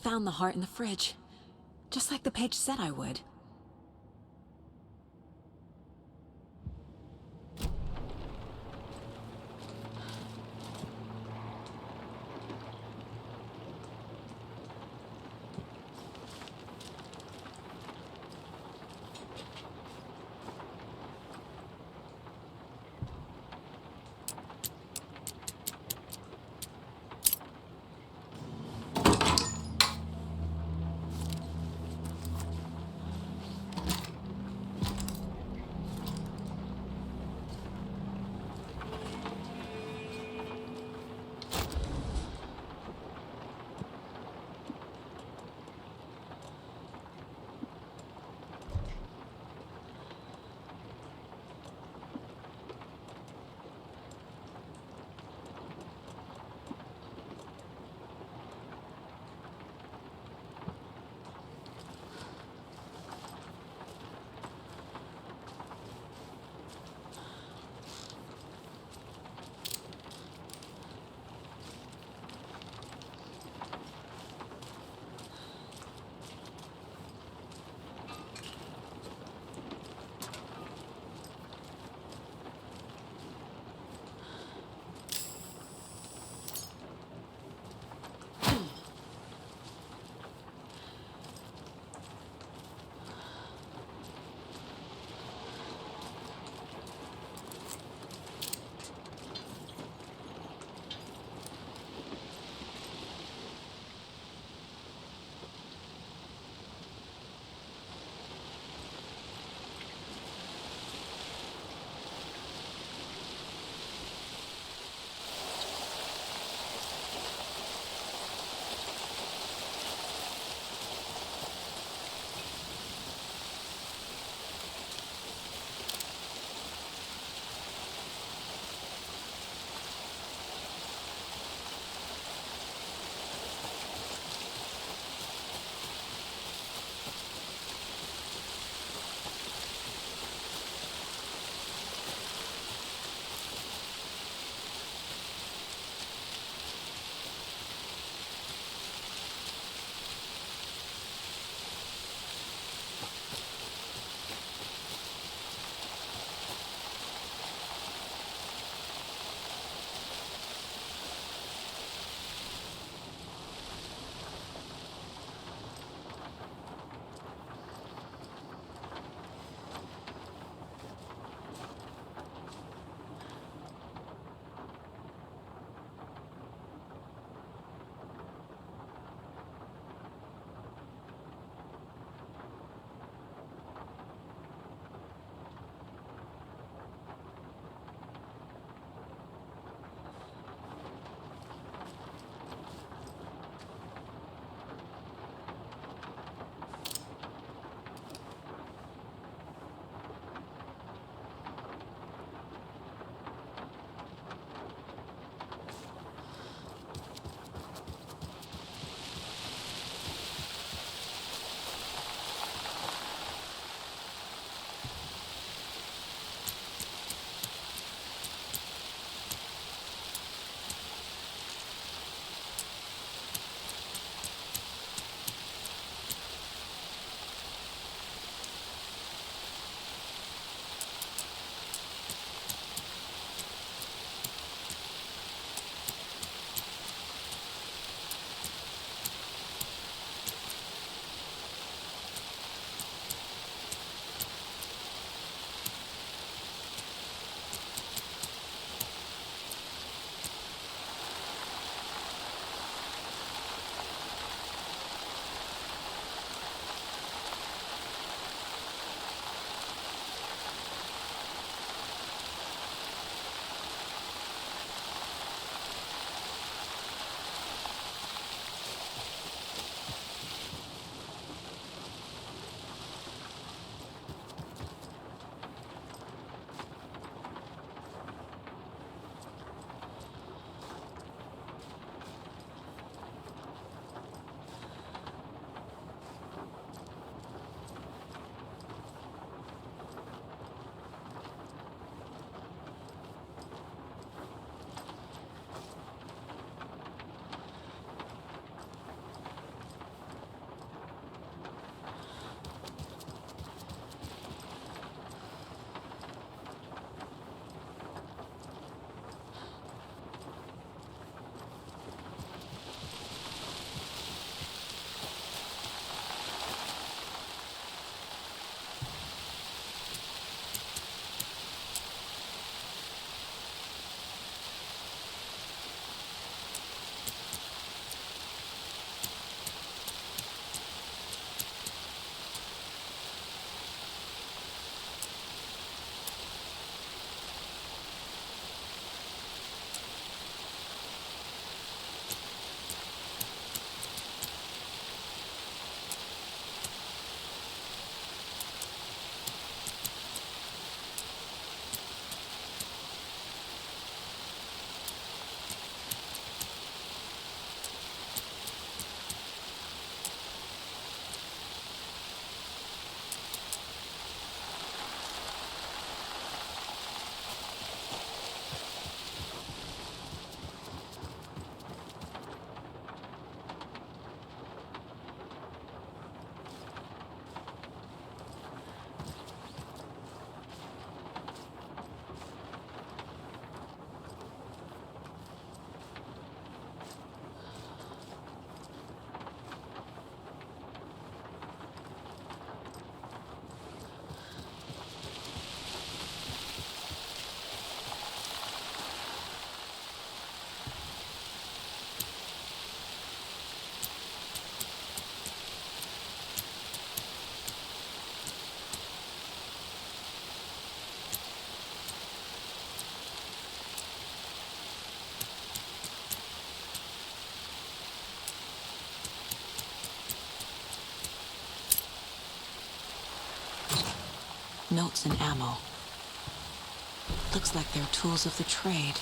found the heart in the fridge. Just like the page said I would. Notes and ammo. Looks like they're tools of the trade.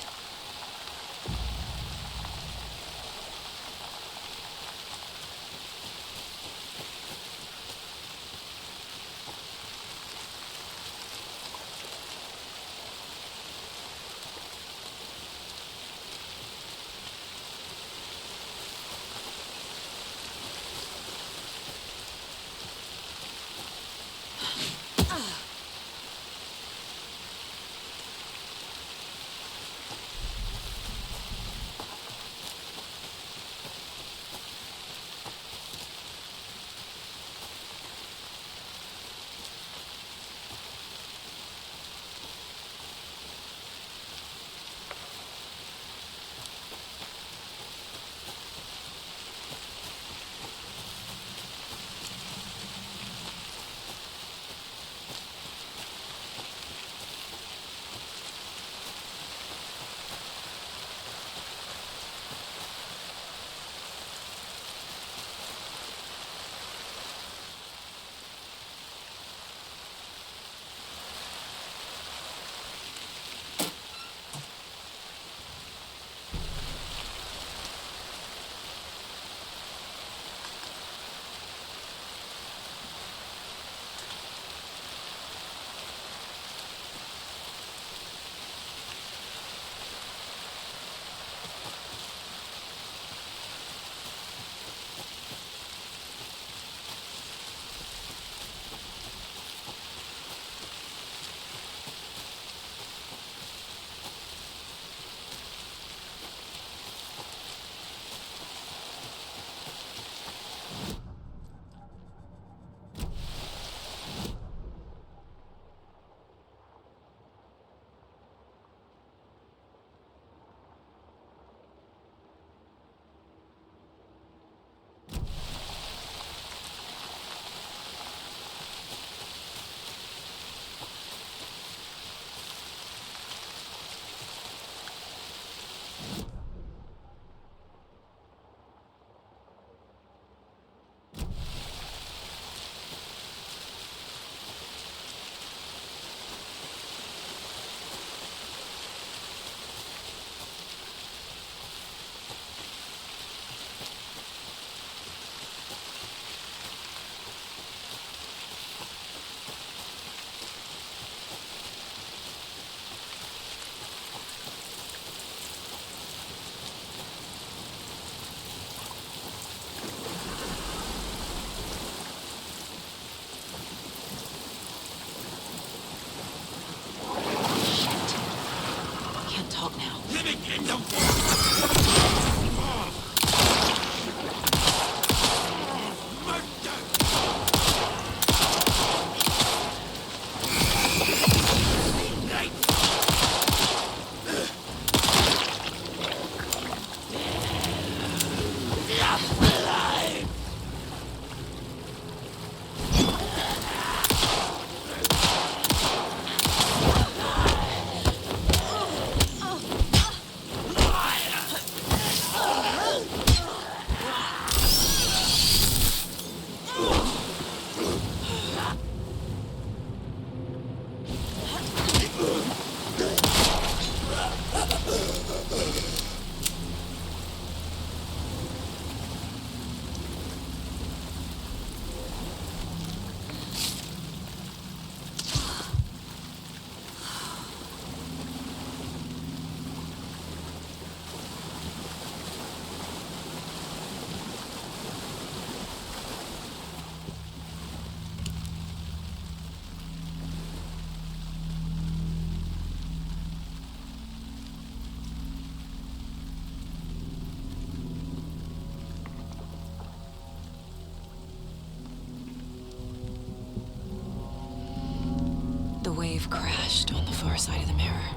wave crashed on the far side of the mirror.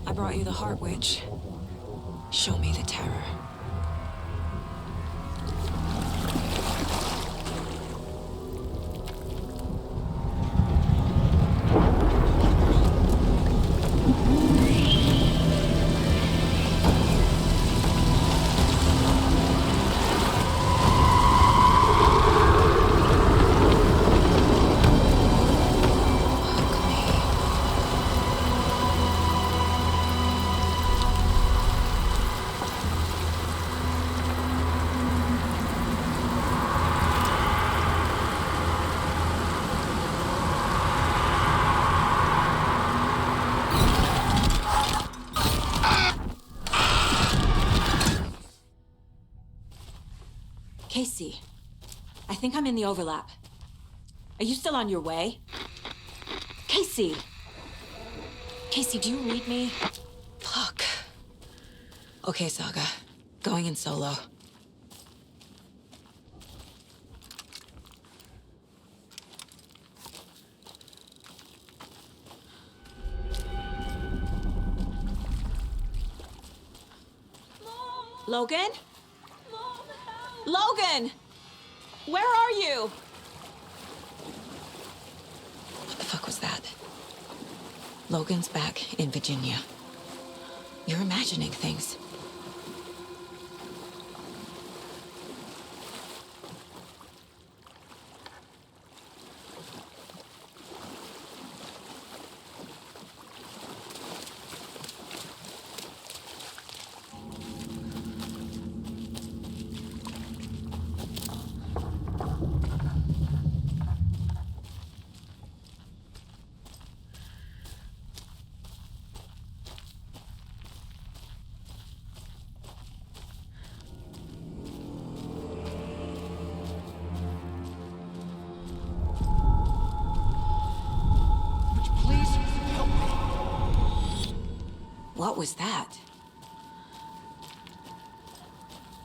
I brought you the Heart Witch. Show me the terror. think I'm in the overlap. Are you still on your way? Casey! Casey, do you read me? Fuck. Okay, Saga. Going in solo. Logan? Mom, help. Logan! Where are you? What the fuck was that? Logan's back in Virginia. You're imagining things. What was that?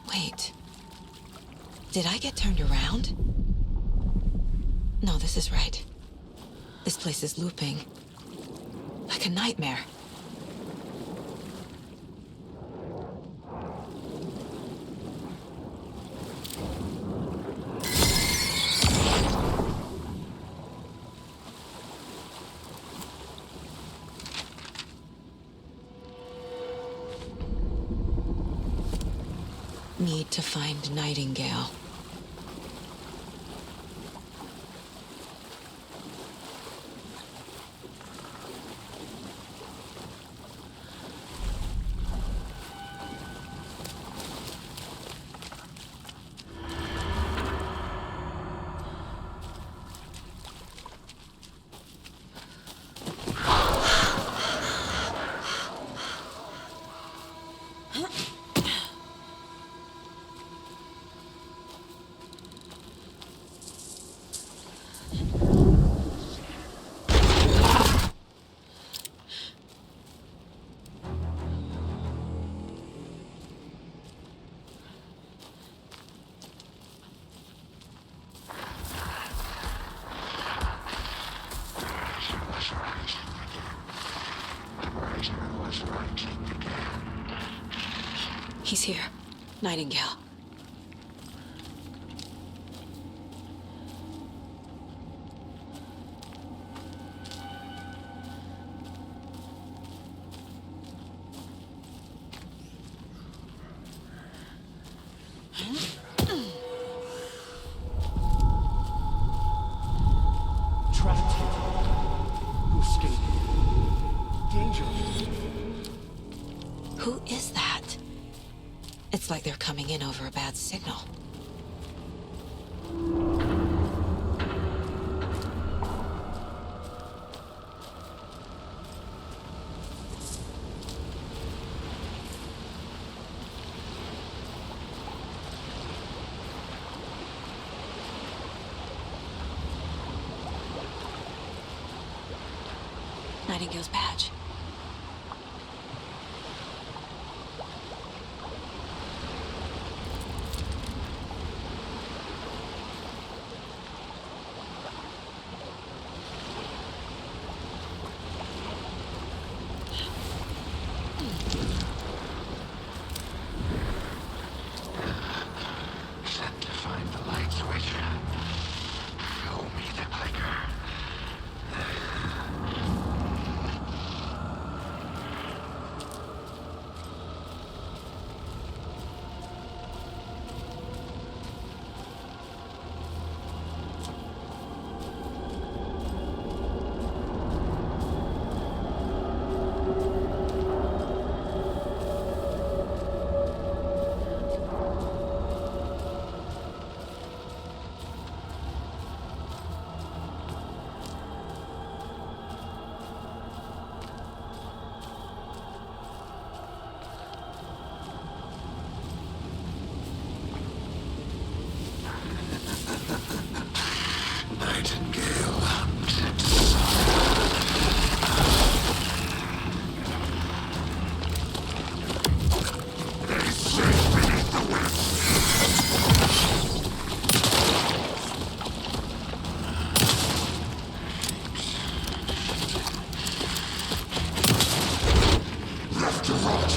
Wait. Did I get turned around? No, this is right. This place is looping. Like a nightmare. Need to find Nightingale. He's here. Nightingale. Trapped here. Who escaped? Danger. Who is that? It's like they're coming in over a bad signal. Nightingale's badge. Set to find the light switch. Show me the clicker. Nightingale hunted sun. They sleep beneath the left to rot.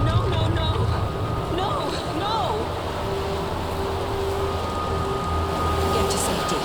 No, no, no! No, no! Get to safety.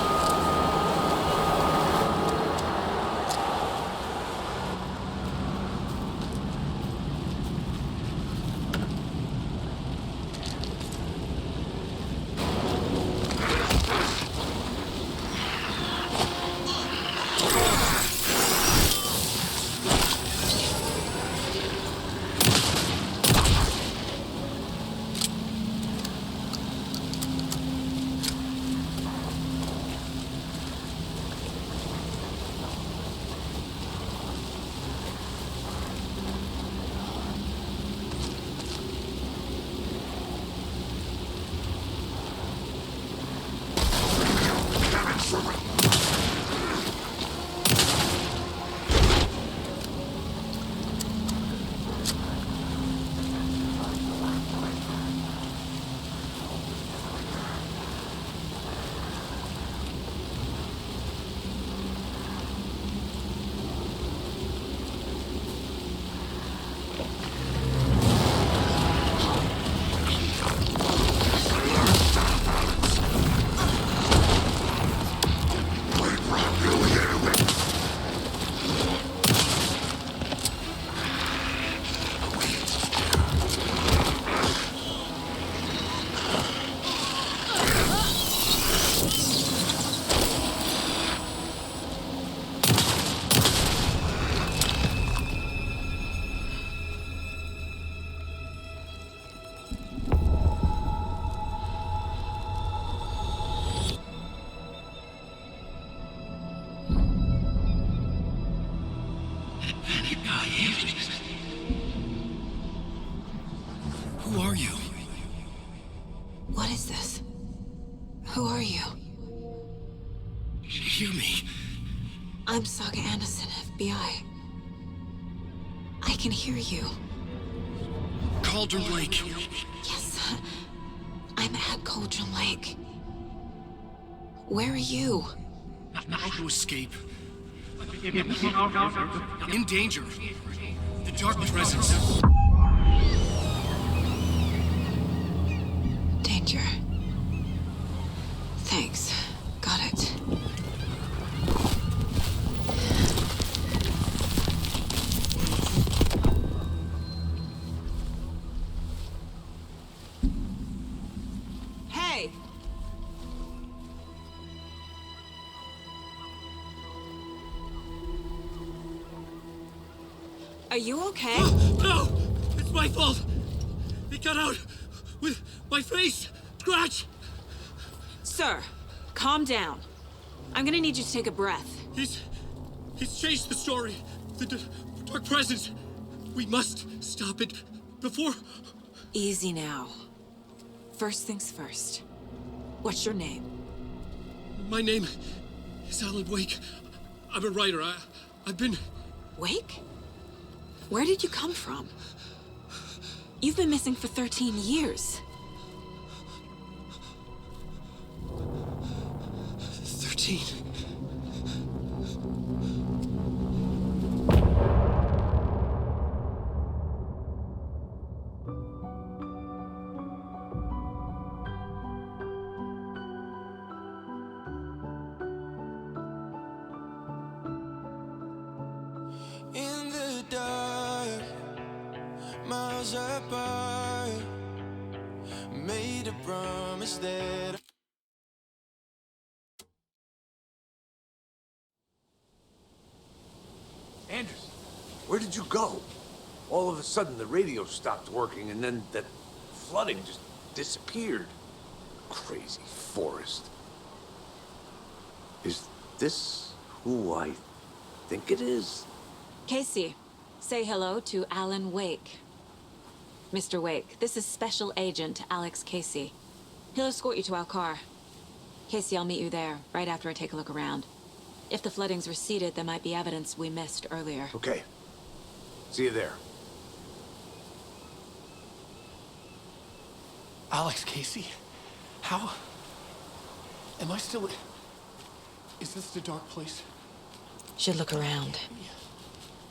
Who are you? What is this? Who are you? Hear me. I'm Saga Anderson, FBI. I can hear you. Cauldron Lake. Yes, I'm at Cauldron Lake. Where are you? How to escape. In danger. The dark presence. Danger. Thanks. Got it. Hey! Are you okay? No! It's my fault! It got out with my face! Scratch! Sir, calm down. I'm gonna need you to take a breath. He's changed the story. The dark presence. We must stop it before... Easy now. First things first. What's your name? My name is Alan Wake. I'm a writer. I've been... Wake? Where did you come from? You've been missing for 13 years. 13. In the dark, miles apart, made a promise that Anderson, where did you go? All of a sudden the radio stopped working and then that flooding just disappeared. Crazy forest. Is this who I think it is? Casey, say hello to Alan Wake. Mr. Wake, this is Special Agent Alex Casey. He'll escort you to our car. Casey, I'll meet you there, right after I take a look around. If the flooding's receded, there might be evidence we missed earlier. Okay. See you there. Alex, Casey? How? Am I still... Is this the dark place? Should look around.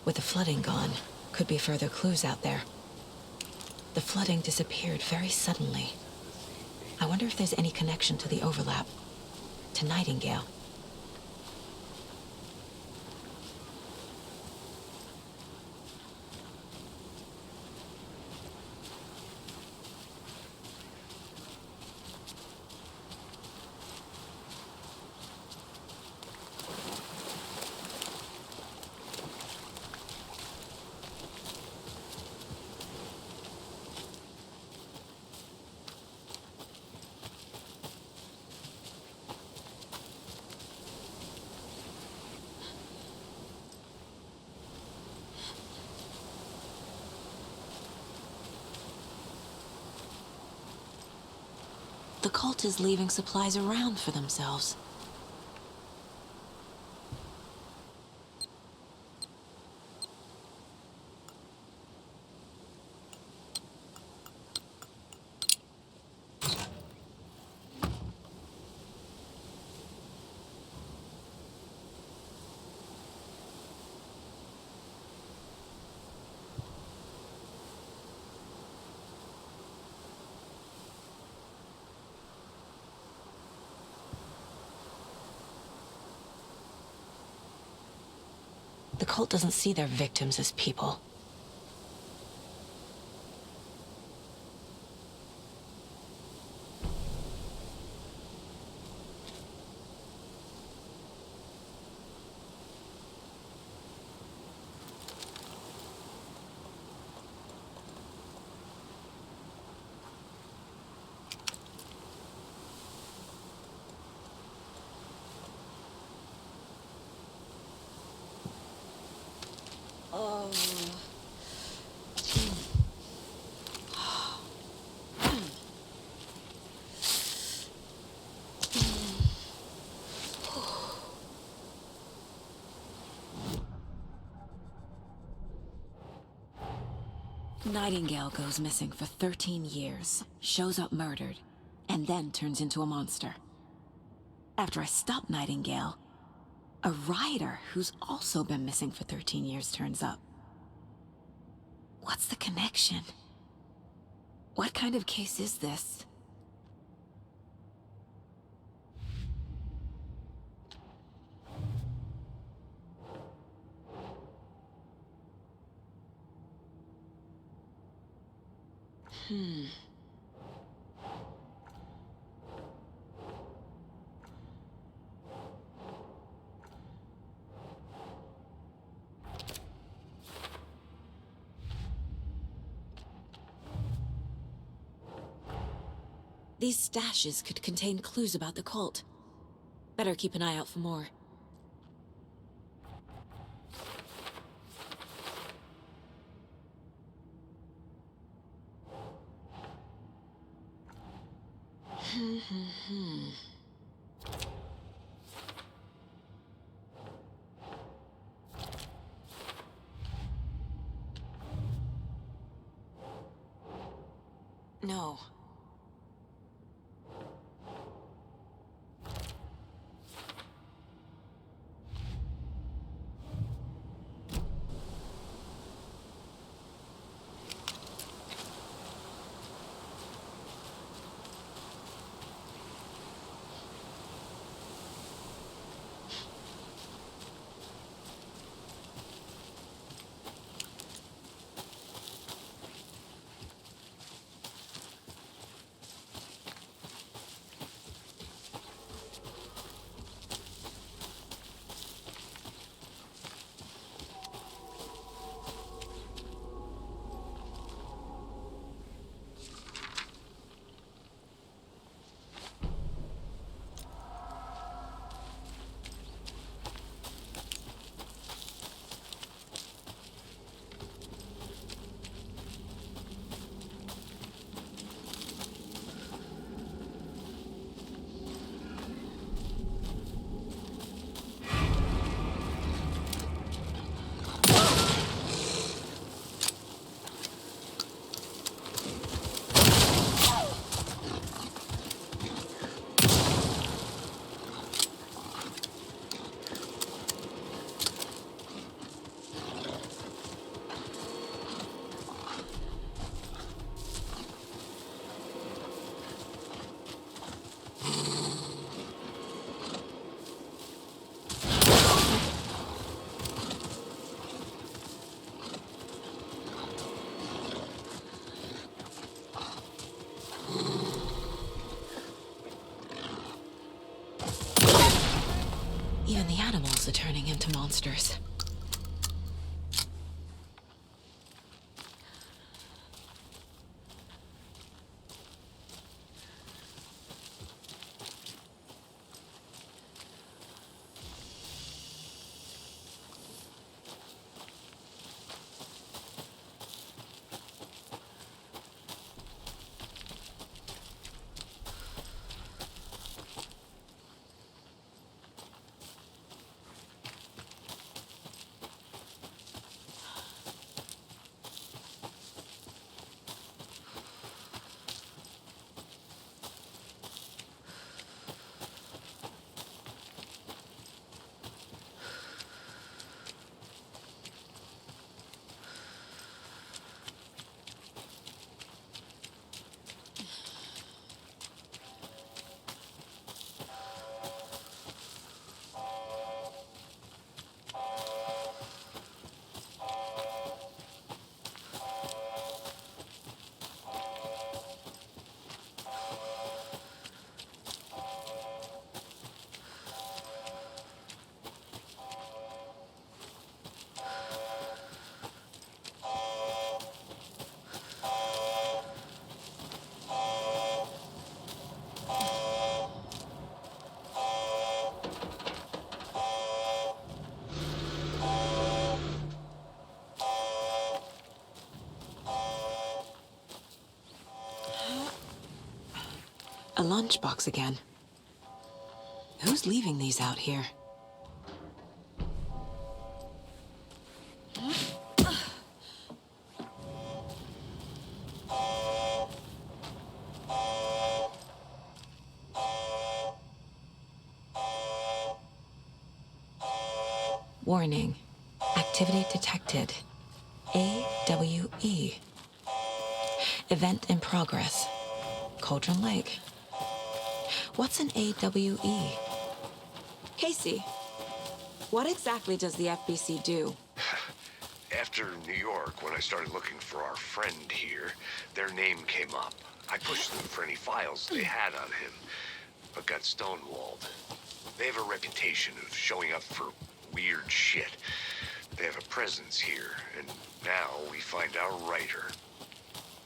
With the flooding gone, could be further clues out there. The flooding disappeared very suddenly. I wonder if there's any connection to the overlap. To Nightingale. The cult is leaving supplies around for themselves. The cult doesn't see their victims as people. Nightingale goes missing for 13 years, shows up murdered, and then turns into a monster. After I stop Nightingale, a rider who's also been missing for 13 years turns up. What's the connection? What kind of case is this? These stashes could contain clues about the cult. Better keep an eye out for more. No. animals are turning into monsters. A lunchbox again. Who's leaving these out here? Warning. Activity detected. AWE. Event in progress. Cauldron Lake. What's an AWE? Casey, what exactly does the FBC do? After New York, when I started looking for our friend here, their name came up. I pushed them for any files they had on him, but got stonewalled. They have a reputation of showing up for weird shit. They have a presence here, and now we find our writer.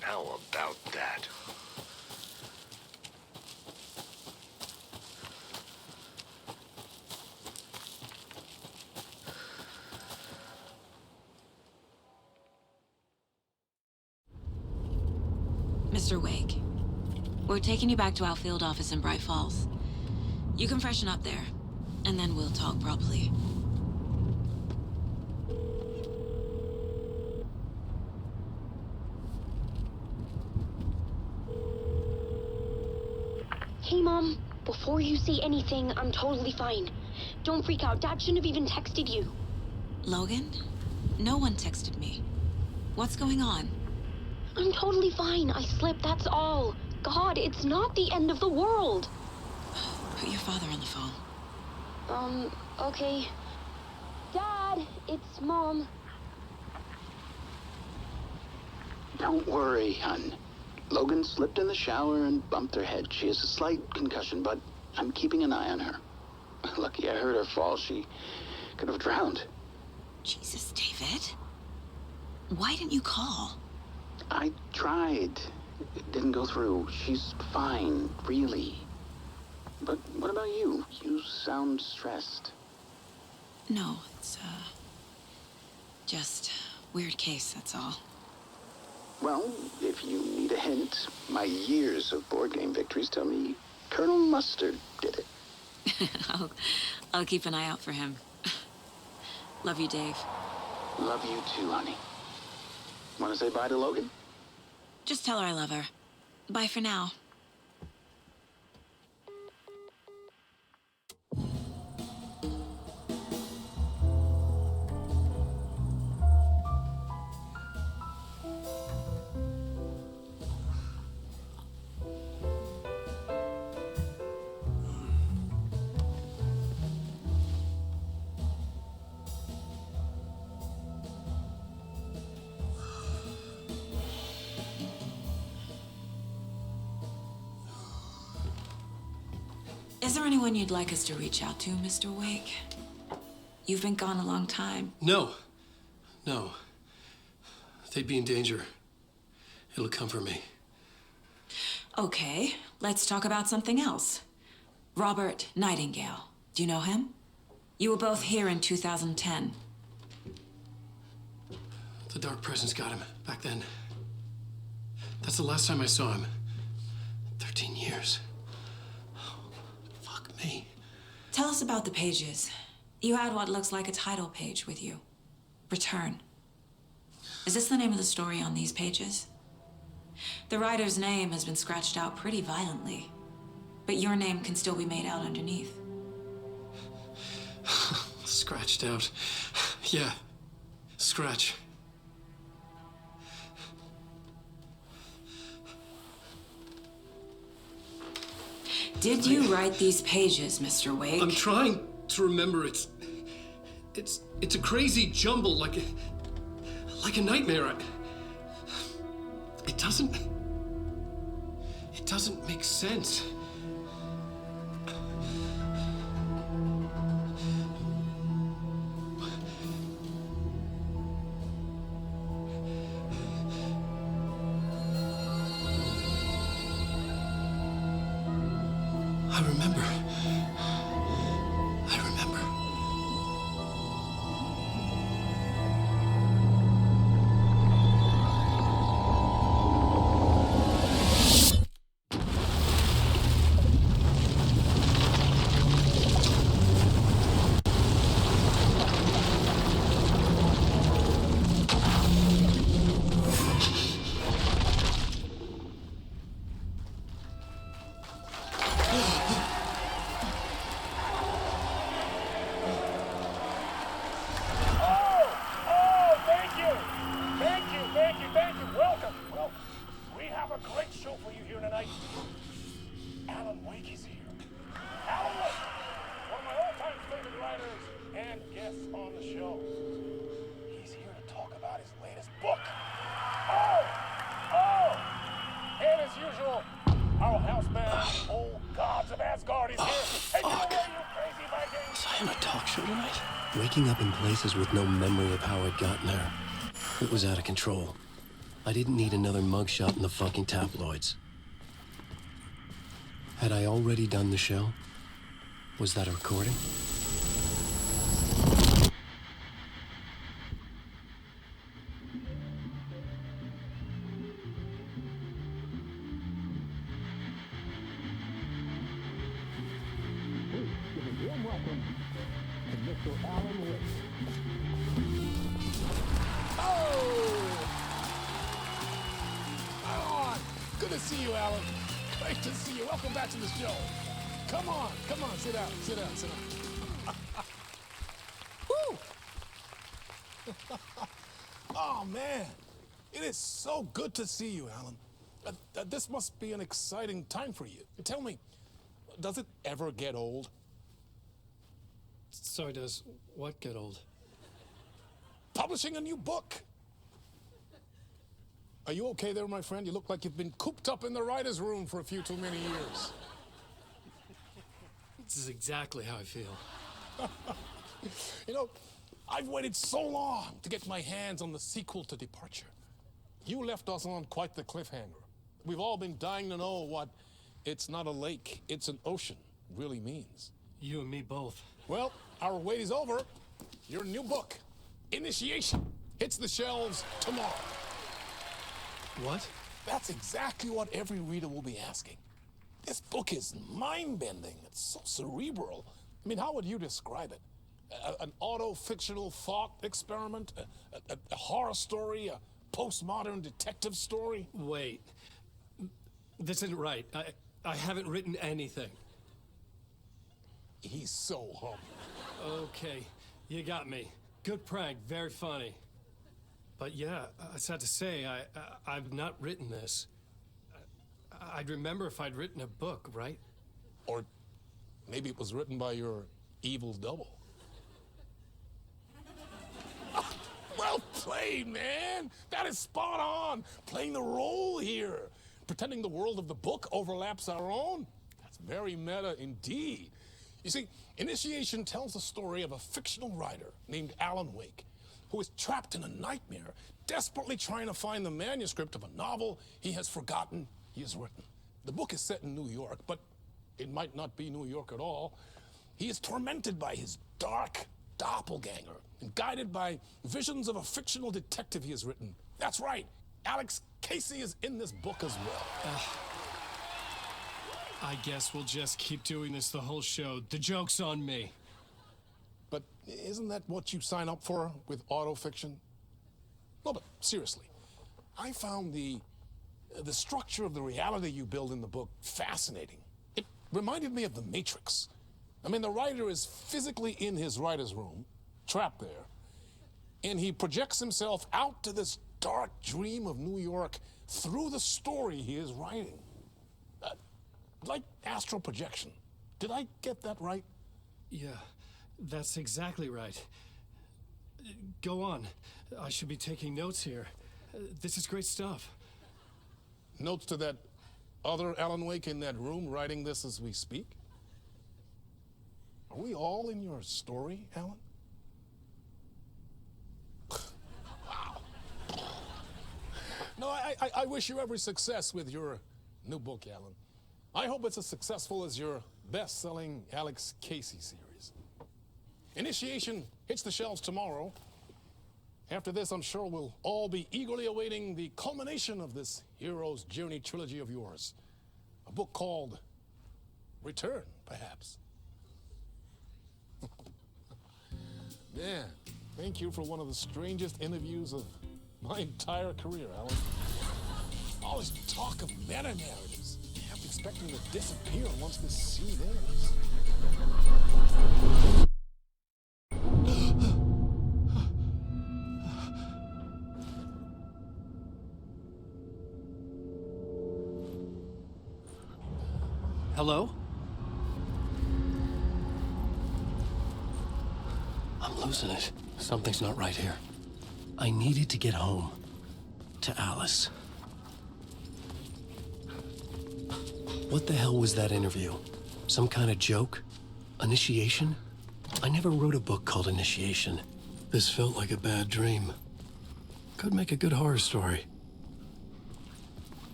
How about that? Mr. Wake, we're taking you back to our field office in Bright Falls. You can freshen up there, and then we'll talk properly. Hey, Mom. Before you say anything, I'm totally fine. Don't freak out. Dad shouldn't have even texted you. Logan? No one texted me. What's going on? I'm totally fine. I slipped, that's all. God, it's not the end of the world. Put your father on the phone. Okay. Dad, it's Mom. Don't worry, hon. Logan slipped in the shower and bumped her head. She has a slight concussion, but I'm keeping an eye on her. Lucky I heard her fall. She could have drowned. Jesus, David. Why didn't you call? I tried. It didn't go through. She's fine, really. But what about you? You sound stressed. No, it's, just weird case, that's all. Well, if you need a hint, my years of board game victories tell me Colonel Mustard did it. I'll keep an eye out for him. Love you, Dave. Love you too, honey. Want to say bye to Logan? Just tell her I love her. Bye for now. Is there anyone you'd like us to reach out to, Mr. Wake? You've been gone a long time. No. They'd be in danger. It'll come for me. Okay, let's talk about something else. Robert Nightingale. Do you know him? You were both here in 2010. The Dark Presence got him back then. That's the last time I saw him. 13 years. Oh, fuck me. Tell us about the pages. You had what looks like a title page with you. Return. Is this the name of the story on these pages? The writer's name has been scratched out pretty violently, but your name can still be made out underneath. Scratched out. Yeah. Scratch. Did you write these pages, Mr. Wake? I'm trying to remember. It's a crazy jumble, like a nightmare. It doesn't make sense. I remember. Waking up in places with no memory of how I'd gotten there. It was out of control. I didn't need another mugshot in the fucking tabloids. Had I already done the show? Was that a recording? Sit down. Woo! Oh, man. It is so good to see you, Alan. This must be an exciting time for you. Tell me, does it ever get old? Sorry, does what get old? Publishing a new book. Are you okay there, my friend? You look like you've been cooped up in the writer's room for a few too many years. This is exactly how I feel. You know, I've waited so long to get my hands on the sequel to Departure. You left us on quite the cliffhanger. We've all been dying to know what "it's not a lake, it's an ocean" really means. You and me both. Well, our wait is over. Your new book, Initiation, hits the shelves tomorrow. What? That's exactly what every reader will be asking. This book is mind-bending. It's so cerebral. I mean, how would you describe it? An auto-fictional thought experiment? A horror story? A postmodern detective story? Wait. This isn't right. I haven't written anything. He's so humble. Okay, you got me. Good prank, very funny. But yeah, I sad to say, I've not written this. I'd remember if I'd written a book, right? Or maybe it was written by your evil double. Well played, man. That is spot on. Playing the role here. Pretending the world of the book overlaps our own. That's very meta indeed. You see, Initiation tells the story of a fictional writer named Alan Wake, who is trapped in a nightmare, desperately trying to find the manuscript of a novel he has forgotten he has written. The book is set in New York, but it might not be New York at all. He is tormented by his dark doppelganger and guided by visions of a fictional detective he has written. That's right, Alex Casey is in this book as well. I guess we'll just keep doing this the whole show. The joke's on me. But isn't that what you sign up for with autofiction? No, but seriously, I found the structure of the reality you build in the book fascinating. It reminded me of The Matrix. I mean, the writer is physically in his writer's room, trapped there, and he projects himself out to this dark dream of New York through the story he is writing. Like astral projection. Did I get that right? Yeah, that's exactly right. Go on. I should be taking notes here. This is great stuff. Notes to that other Alan Wake in that room writing this as we speak? Are we all in your story, Alan? Wow. No, I wish you every success with your new book, Alan. I hope it's as successful as your best-selling Alex Casey series. Initiation hits the shelves tomorrow. After this, I'm sure we'll all be eagerly awaiting the culmination of this hero's journey trilogy of yours. A book called Return, perhaps. Man, thank you for one of the strangest interviews of my entire career, Alan. All this talk of meta-narratives. I'm expecting to disappear once this scene ends. Hello? I'm losing it. Something's not right here. I needed to get home. To Alice. What the hell was that interview? Some kind of joke? Initiation? I never wrote a book called Initiation. This felt like a bad dream. Could make a good horror story.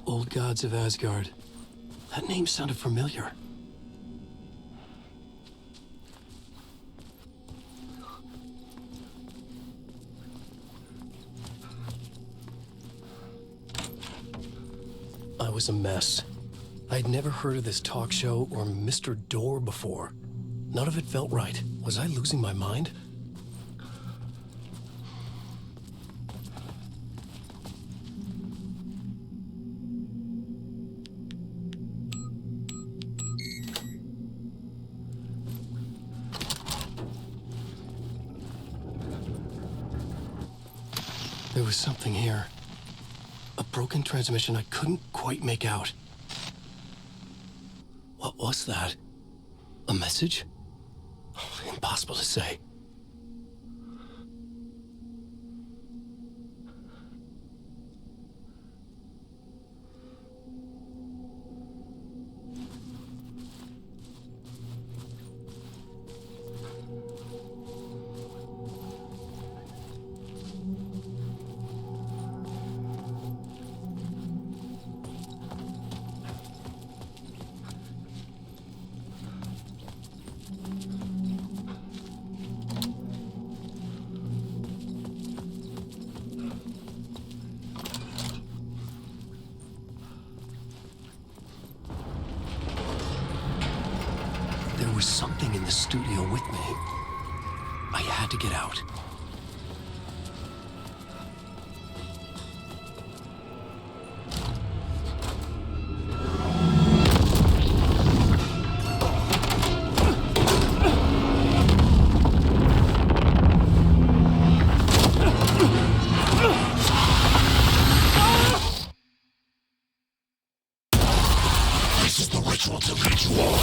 Old Gods of Asgard. That name sounded familiar. I was a mess. I'd never heard of this talk show or Mr. Door before. None of it felt right. Was I losing my mind? There was something here. A broken transmission I couldn't quite make out. What was that? A message? Impossible to say. There was something in the studio with me. I had to get out. This is the ritual to lead you on.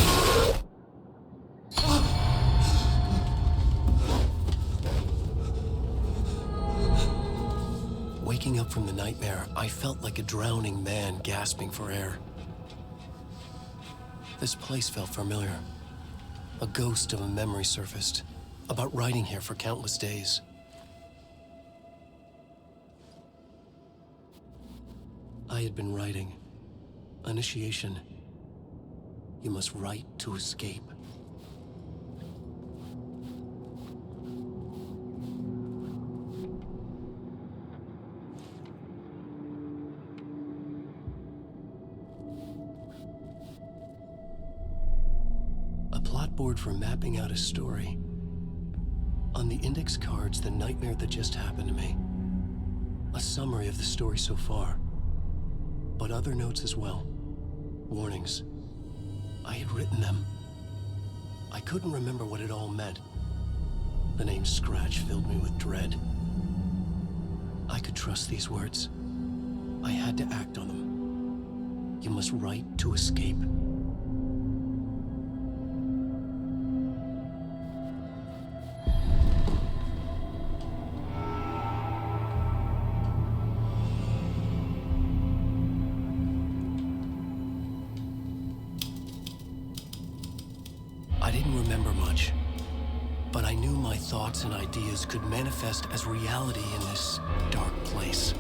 Waking up from the nightmare, I felt like a drowning man gasping for air. This place felt familiar. A ghost of a memory surfaced about writing here for countless days. I had been writing. Initiation. You must write to escape. A plot board for mapping out a story. On the index cards, the nightmare that just happened to me. A summary of the story so far. But other notes as well. Warnings. I had written them. I couldn't remember what it all meant. The name Scratch filled me with dread. I could trust these words. I had to act on them. You must write to escape. I didn't remember much, but I knew my thoughts and ideas could manifest as reality in this dark place.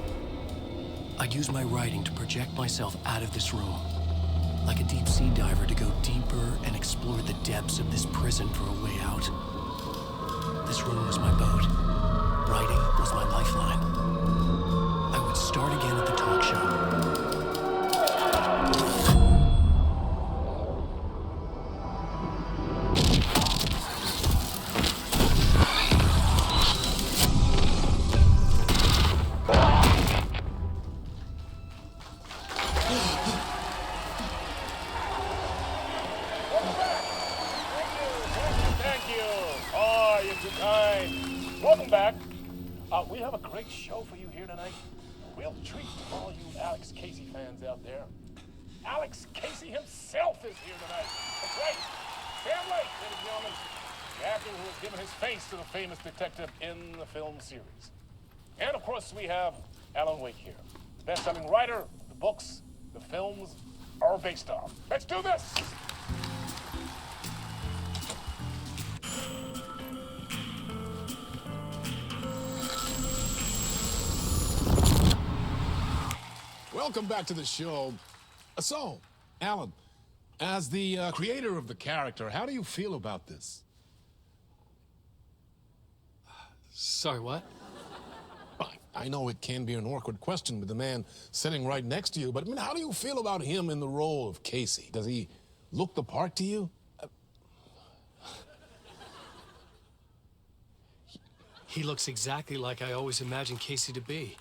I'd use my writing to project myself out of this room, like a deep sea diver to go deeper and explore the depths of this prison for a way out. This room was my boat. Writing was my lifeline. I would start again at the talk show. Welcome back. We have a great show for you here tonight. A real treat to all you Alex Casey fans out there. Alex Casey himself is here tonight. That's right. Sam Lake, ladies and gentlemen. The actor who has given his face to the famous detective in the film series. And of course, we have Alan Wake here. The best-selling writer, the books, the films are based on. Let's do this! Welcome back to the show. So, Alan, as the creator of the character, how do you feel about this? Sorry, what? I know it can be an awkward question with the man sitting right next to you, but I mean, how do you feel about him in the role of Casey? Does he look the part to you? He looks exactly like I always imagined Casey to be.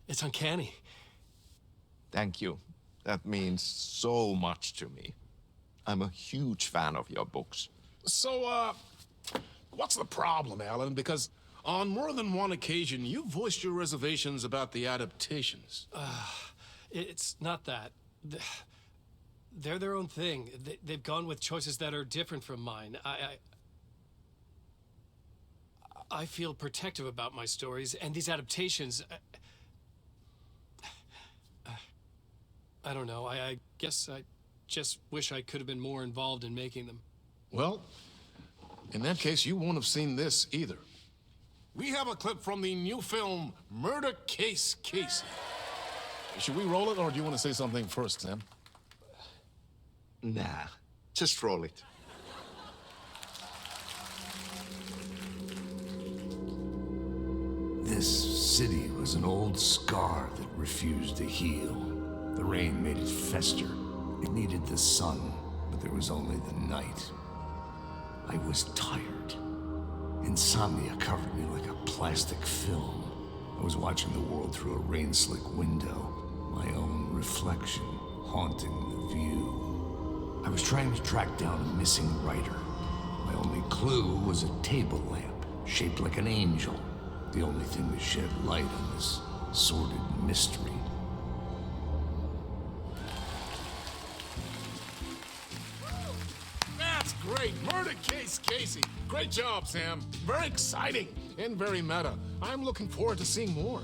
It's uncanny. Thank you. That means so much to me. I'm a huge fan of your books. So, what's the problem, Alan? Because on more than one occasion, you've voiced your reservations about the adaptations. It's not that. They're their own thing. They've gone with choices that are different from mine. I feel protective about my stories, and these adaptations... I don't know. I guess I just wish I could have been more involved in making them. Well, in that case, you won't have seen this either. We have a clip from the new film, Murder Case Casey. Should we roll it, or do you want to say something first, Sam? Nah, just roll it. This city was an old scar that refused to heal. The rain made it fester. It needed the sun, but there was only the night. I was tired. Insomnia covered me like a plastic film. I was watching the world through a rain-slick window, my own reflection haunting the view. I was trying to track down a missing writer. My only clue was a table lamp, shaped like an angel. The only thing that shed light on this sordid mystery. That's great! Murder Case Casey! Great job, Sam. Very exciting and very meta. I'm looking forward to seeing more.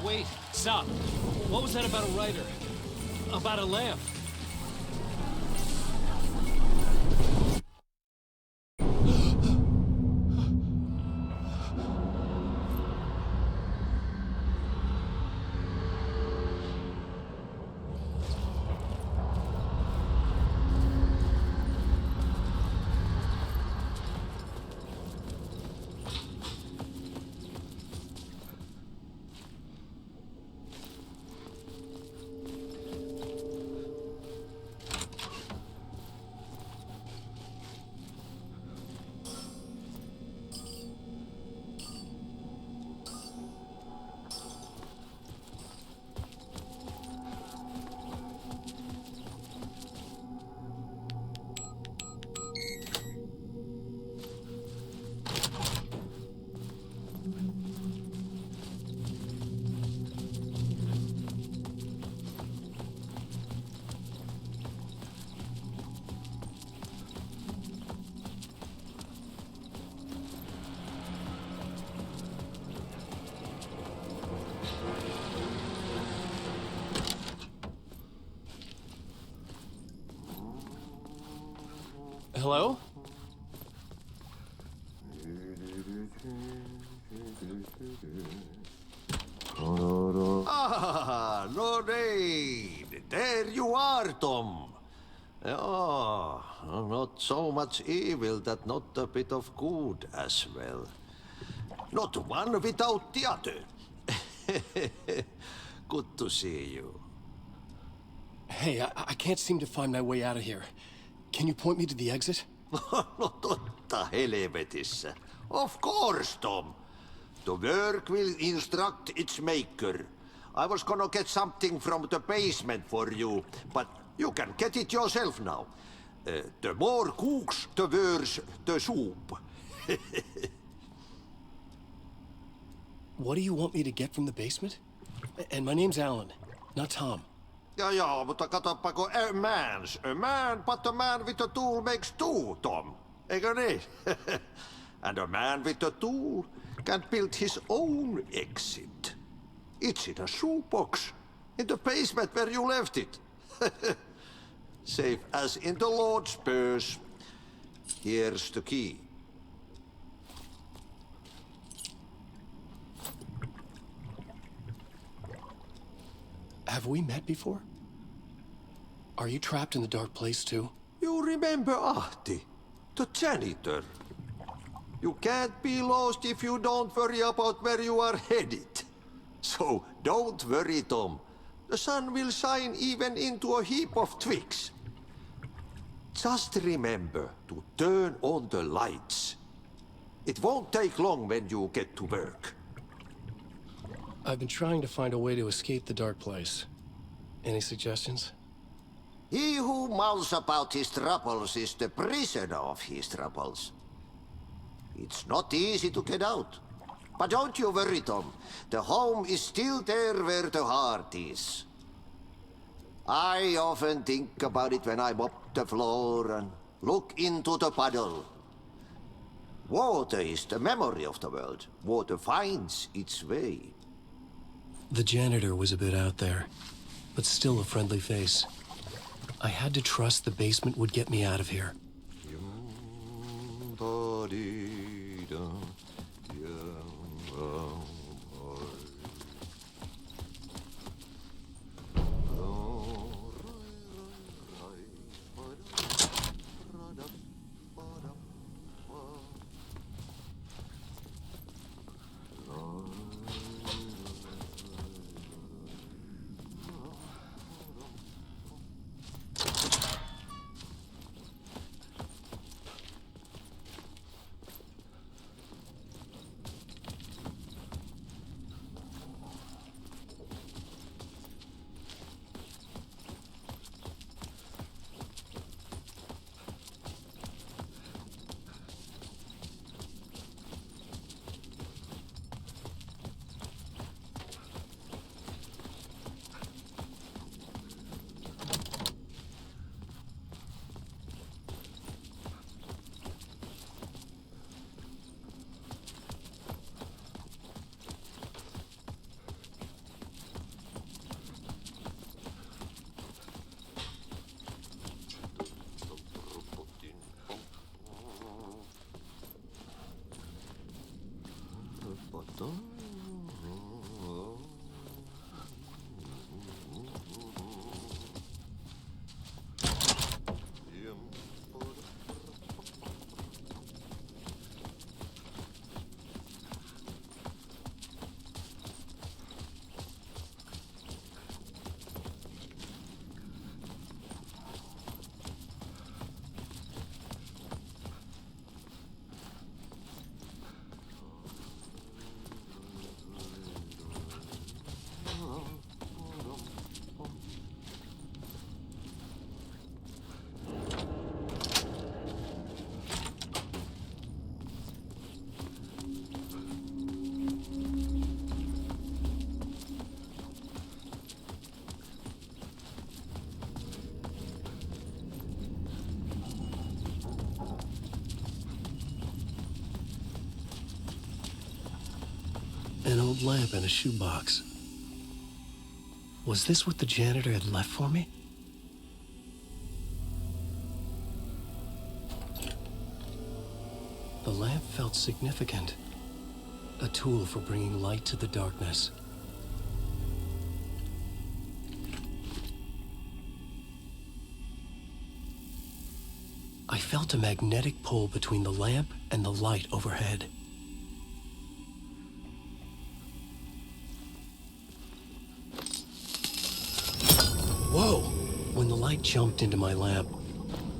Wait, stop. What was that about a writer? About a lamp? Hello? Ah, Lorraine! There you are, Tom. Oh, not so much evil that not a bit of good as well. Not one without the other. Good to see you. Hey, I can't seem to find my way out of here. Can you point me to the exit? No totta helvetissä. Of course, Tom. The work will instruct its maker. I was gonna get something from the basement for you, but you can get it yourself now. The more cooks, the worse the soup. What do you want me to get from the basement? And my name's Alan, not Tom. Ja, mutta katsoppa, a man, but a man with a tool makes two, Tom. Eikö niin? And a man with a tool can build his own exit. It's in a shoebox, in the basement where you left it. Safe as in the Lord's purse. Here's the key. Have we met before? Are you trapped in the dark place too? You remember Ahti, the janitor. You can't be lost if you don't worry about where you are headed. So don't worry, Tom. The sun will shine even into a heap of twigs. Just remember to turn on the lights. It won't take long when you get to work. I've been trying to find a way to escape the dark place. Any suggestions? He who mouths about his troubles is the prisoner of his troubles. It's not easy to get out. But don't you worry, Tom. The home is still there where the heart is. I often think about it when I mop the floor and look into the puddle. Water is the memory of the world. Water finds its way. The janitor was a bit out there, but still a friendly face. I had to trust the basement would get me out of here. An old lamp in a shoebox. Was this what the janitor had left for me? The lamp felt significant. A tool for bringing light to the darkness. I felt a magnetic pull between the lamp and the light overhead. Whoa! When the light jumped into my lamp,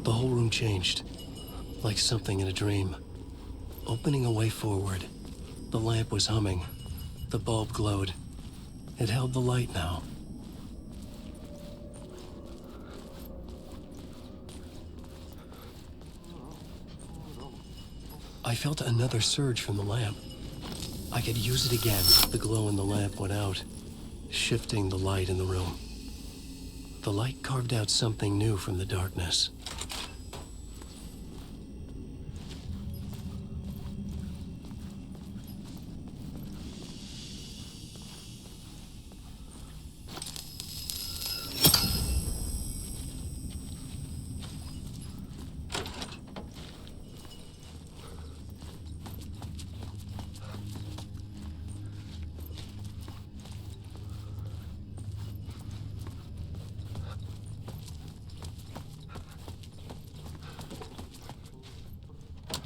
the whole room changed, like something in a dream. Opening a way forward, the lamp was humming. The bulb glowed. It held the light now. I felt another surge from the lamp. I could use it again. The glow in the lamp went out, shifting the light in the room. The light carved out something new from the darkness.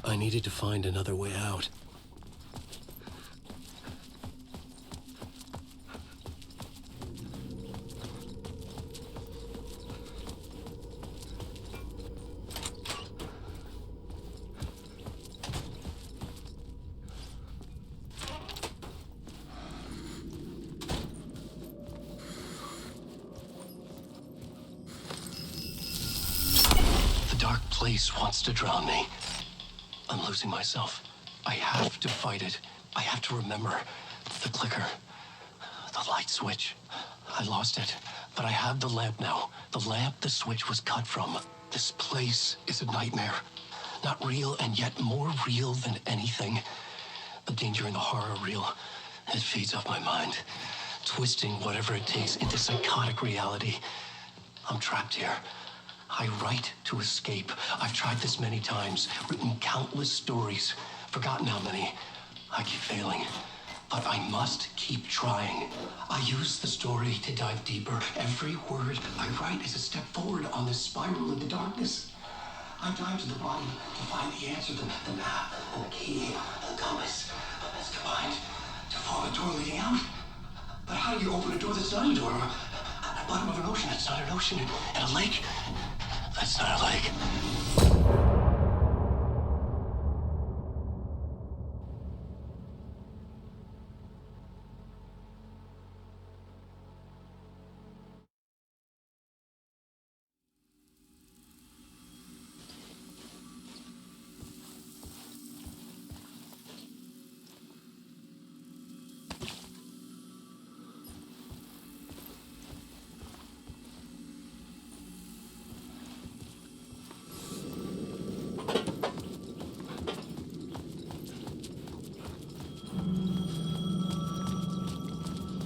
I needed to find another way out. The dark place wants to drown me. I'm losing myself. I have to fight it. I have to remember. The clicker. The light switch. I lost it. But I have the lamp now. The lamp the switch was cut from. This place is a nightmare. Not real, and yet more real than anything. The danger and the horror real. It feeds off my mind. Twisting whatever it takes into psychotic reality. I'm trapped here. I write to escape. I've tried this many times, written countless stories, forgotten how many. I keep failing, but I must keep trying. I use the story to dive deeper. Every word I write is a step forward on this spiral in the darkness. I dive to the bottom to find the answer, the map, and the key, and the compass. It's combined to form a door leading out. But how do you open a door that's not a door? At the bottom of an ocean, that's not an ocean. And a lake, that's not a lake.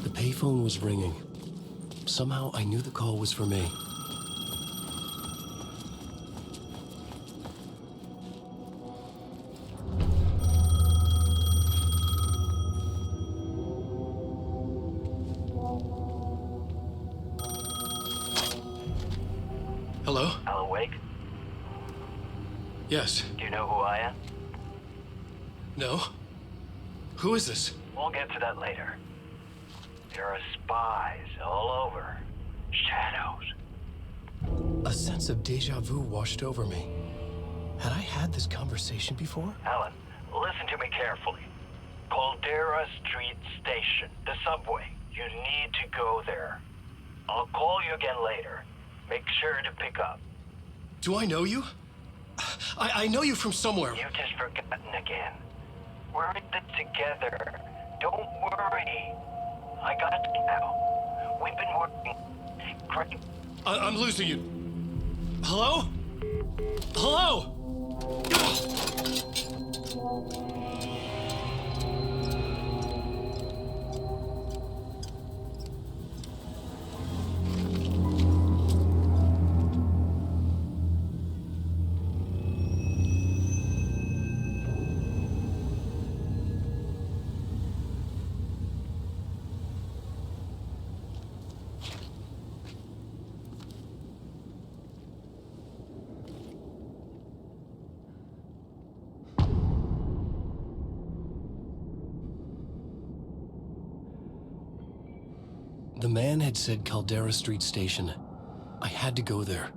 The payphone was ringing. Somehow I knew the call was for me. Hello? Alan Wake? Yes. Do you know who I am? No? Who is this? We'll get to that later. There are spies all over. Shadows. A sense of deja vu washed over me. Had I had this conversation before? Alan, listen to me carefully. Caldera Street Station, the subway. You need to go there. I'll call you again later. Make sure to pick up. Do I know you? I know you from somewhere. You've just forgotten again. We're in it together. Don't worry. I got you now. We've been working great. I'm losing you. Hello? Hello? The man had said Caldera Street Station. I had to go there.